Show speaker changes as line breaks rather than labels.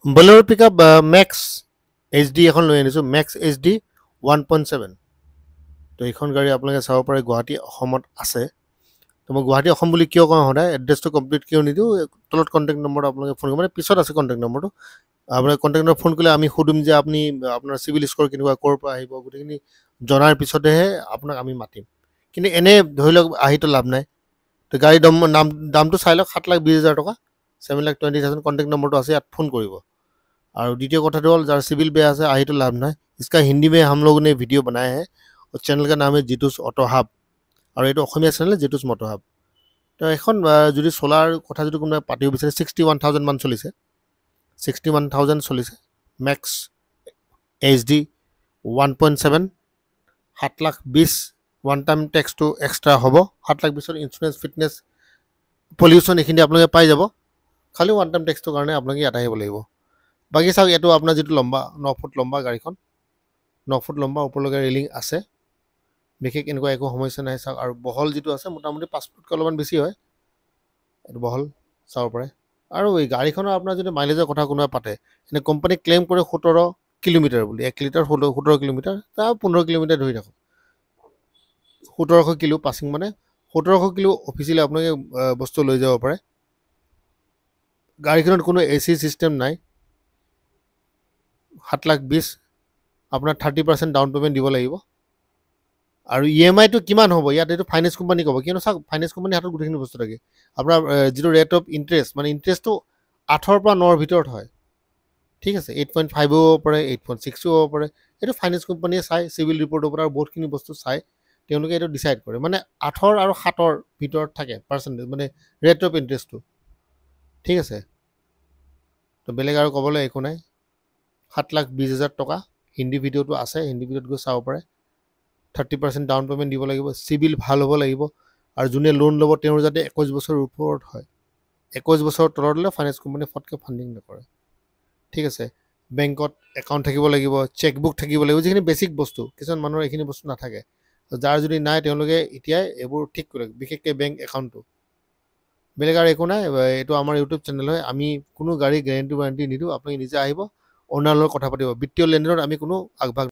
Bolero pickup max HD এখন লৈ আনিছোঁ, মেক্স HD 1.7। তো এইখন গাড়ী আপোনালোকে চাব পাৰে গুৱাহাটী অসমত আছে। তো মই গুৱাহাটী অসম বুলি কিয় কওঁ সদায়, এড্ৰেছটো কমপ্লিট কিয় নিদিওঁ, তলত কণ্টেক্ট নম্বৰটো আপোনালোকে ফোন কৰিব, মানে পিছত আছে কণ্টেক্ট নম্বৰটো। আপোনাৰ কণ্টেক্ট নম্বৰ ফোন কৰিলে আমি সুধিম যে আপুনি আপোনাৰ চিভিল স্ক'ৰ কেনেকুৱা, ক'ৰ পৰা আহিব, গোটেইখিনি জনাৰ পিছতেহে আপোনাক আমি মাতিম। কিন্তু এনে ধৰি লওক আহিতো লাভ নাই। তো গাড়ীৰ দামটো চাই লওক, 7,20,000 টকা, 7,20,000। কণ্টেক্ট নম্বৰটো আছে, ইয়াত ফোন কৰিব। और द्वितीय कथा हल जार सिविल बेया है आही तो लाभ ना। इसका हिंदी में हम लोगों ने वीडियो बनाया है और चैनल का नाम है जितुस ऑटो हब और ये अखमिया चैनल है जितुस मोटो हब। तो एखन जो सोलार कथा जो कोई पातिब विचारे 61,000 मान चलिसे, 61,000 चलिसे। Max HD 1.7, 7,20,000 one time tax तो एक्सट्रा हम, 7,20,000 इन्सुरेंस फिटनेस पल्यूशन ये अपने पाई जा, खाली वन टाइम टैक्स कारण अपने इतना लगे। बाकी चाওক ये अपना जी लम्बा 9 फुट लम्बा गाड़ी, 9 फुट लम्बा ऊपर रेलिंग आसे, विशेष एने एक समस्या ना। चाওক और बहल जी मोटामुटी 5 फुट अलग बेसि है बहल चाब पे। और गाड़ी अपना जो माइलेजर कथा को पाते एने कोम्पानी क्लेम कर 17 किलोमीटर बोली, 1 लिटार 17 किलोमीटर, 15 किलोमीटर धरी थको, 1700 किलो पासिंग माने 1700 किलो अफिसियली अपने बस्तु लै जा पे। गाड़ी को AC सिस्टेम ना, 7,20,000 अपना 30% डाउन पेमेंट दी लगे। और EMI तो किमान हम इतना फाइनेंस कोम्पानी कब क्यों चाक फाइनेंस कोम्पानी हाथ गोटेखिनि बस्तु थके। अपना जी रेट अफ इंटरेस्ट मैं इंटरेस्ट तो 8 পৰা 9 ভিতৰত है, ठीक है। 8.5 हो पे, 8.6 हो पे, ये फाइनेंस कोम्पानी चाय सिविल रिपोर्टर बहुत बस्तु चाय डिसाइड करे, माने 8 और 7 ভিতৰত থাকে पार्सेंटेज माने रेट अफ इंटरेस्ट तो, ठीक है। तो बेलेग और कबले एक ना। 7,20,000 टका हिंदी भिडिओ तो आसे, हिंदी भिडिओ गई चाब पे। 30% डाउन पेमेंट दी लगे, सिविल भल हम लगे और जो लोन लब जाते 21 बছৰ ऊपर है, 21 बছৰ तल फाइनेंस कोम्पानी फटके फान्डिंग नक, ठीक है। बेंकत एकाउंट थकिब लगे, चेकबुक थकिब लगे, जी बेसिक बस्तु किसान मानुर ये बस्तु नाथे। जार जो ना इतना ठीक कर विशेषक बेंक एकाउंट तो बेलेग और एक ना। ये आम यूट्यूब चैनल है, आम को गाड़ी गेरेन्टी वारेन्टी निदूँ, अपनी निजे ओनार कथा पातिब, वित्तीय लेनदेन आम को आगभाग